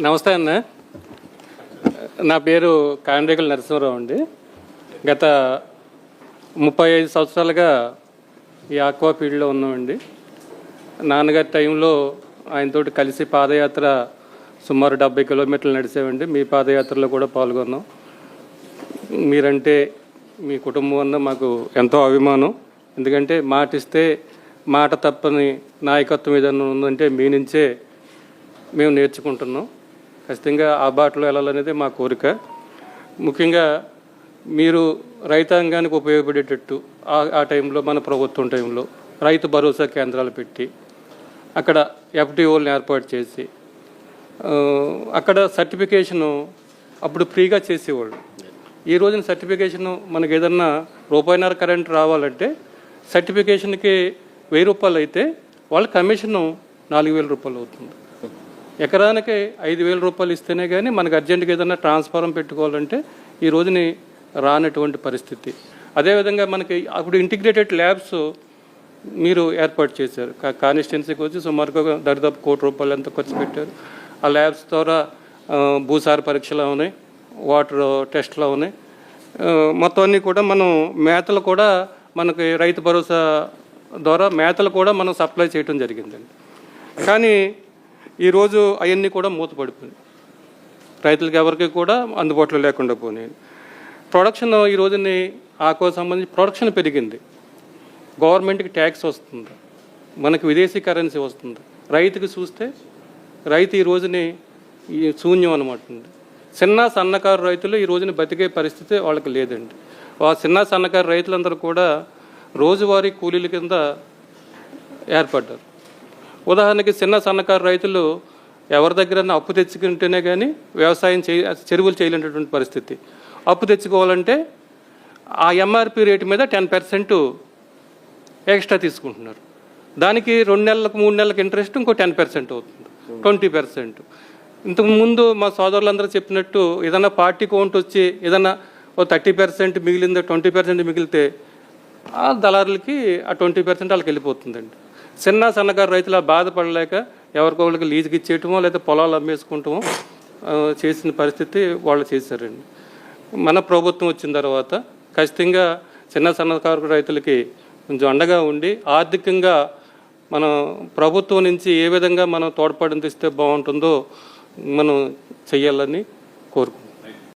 నమస్తే అన్న. నా పేరు కాండ్రేగుల నరసింహరావు అండి. గత 35 సంవత్సరాలుగా ఈ ఆక్వా ఫీల్డ్లో ఉన్నామండి. నాన్నగారి టైంలో ఆయనతోటి కలిసి పాదయాత్ర సుమారు 70 కిలోమీటర్లు నడిచామండి. మీ పాదయాత్రలో కూడా పాల్గొన్నాం. మీరంటే మీ కుటుంబం అన్న మాకు ఎంతో అభిమానం. ఎందుకంటే మాట ఇస్తే మాట తప్పని నాయకత్వం ఏదన్నా ఉందంటే మీ నుంచే మేము నేర్చుకుంటున్నాం. ఖచ్చితంగా ఆ బాటలో వెళ్ళాలనేది మా కోరిక. ముఖ్యంగా మీరు రైతాంగానికి ఉపయోగపడేటట్టు ఆ టైంలో మన ప్రభుత్వం టైంలో రైతు భరోసా కేంద్రాలు పెట్టి అక్కడ ఎఫ్డిఓలను ఏర్పాటు చేసి అక్కడ సర్టిఫికేషను అప్పుడు ఫ్రీగా చేసేవాళ్ళు. ఈ రోజున సర్టిఫికేషను మనకు ఏదన్నా రూపాయిన్నర కరెంట్ రావాలంటే సర్టిఫికేషన్కి 1000 రూపాయలు అయితే వాళ్ళ కమిషను 4000 రూపాయలు అవుతుంది. ఎకరానికి 5000 రూపాయలు ఇస్తేనే కానీ మనకు అర్జెంటుగా ఏదైనా ట్రాన్స్ఫారం పెట్టుకోవాలంటే ఈ రోజుని రానటువంటి పరిస్థితి. అదేవిధంగా మనకి అప్పుడు ఇంటిగ్రేటెడ్ ల్యాబ్స్ మీరు ఏర్పాటు చేశారు. కాన్స్టిట్యున్సీకి వచ్చి సుమారుగా దరిదాపు 1 కోటి రూపాయలు ఎంత ఖర్చు పెట్టారు. ఆ ల్యాబ్స్ ద్వారా భూసార పరీక్షలు అవునాయి, వాటర్ టెస్ట్లు అవునాయి. మొత్తం అన్నీ కూడా మనం మేతలు కూడా మనకి రైతు భరోసా ద్వారా మేతలు కూడా మనం సప్లై చేయడం జరిగిందండి. కానీ ఈరోజు అవన్నీ కూడా మూతపడిపోయింది. రైతులకు ఎవరికి కూడా అందుబాటులో లేకుండా పోయినాయి. ప్రొడక్షన్ ఈ రోజుని ఆకు సంబంధించి ప్రొడక్షన్ పెరిగింది. గవర్నమెంట్కి ట్యాక్స్ వస్తుంది, మనకి విదేశీ కరెన్సీ వస్తుంది. రైతుకి చూస్తే రైతు ఈ రోజుని శూన్యం అనమాట. చిన్న సన్నకారు రైతులు ఈ రోజున బతికే పరిస్థితి వాళ్ళకి లేదండి. ఆ చిన్న సన్నకారు రైతులందరూ కూడా రోజువారీ కూలీల కింద ఏర్పడ్డారు. ఉదాహరణకి చిన్న సన్నకారు రైతులు ఎవరి దగ్గర అప్పు తెచ్చుకుంటేనే కానీ వ్యవసాయం చెరువులు చేయలేనటువంటి పరిస్థితి. అప్పు తెచ్చుకోవాలంటే ఆ ఎంఆర్పి రేటు మీద 10% ఎక్స్ట్రా తీసుకుంటున్నారు. దానికి 2 నెలలకు 3 నెలలకు ఇంట్రెస్ట్ ఇంకో 10% అవుతుంది, 20%. ఇంతకుముందు మా సోదరులందరూ చెప్పినట్టు ఏదైనా పార్టీ కౌంట్ వచ్చి ఏదైనా 30% మిగిలిందో 20% మిగిలితే ఆ దళారులకి ఆ 20% వాళ్ళకి వెళ్ళిపోతుందండి. చిన్న సన్నకారు రైతులు బాధపడలేక ఎవరికొకరికి లీజుకి ఇచ్చేయటమో లేదా పొలాలు అమ్మేసుకుంటామో చేసిన పరిస్థితి వాళ్ళు చేశారండి. మన ప్రభుత్వం వచ్చిన తర్వాత ఖచ్చితంగా చిన్న సన్నకారు రైతులకి కొంచెం అండగా ఉండి ఆర్థికంగా మన ప్రభుత్వం నుంచి ఏ విధంగా మనం తోడ్పాటు ఇస్తే బాగుంటుందో మనం చెయ్యాలని కోరుకుంటున్నాం.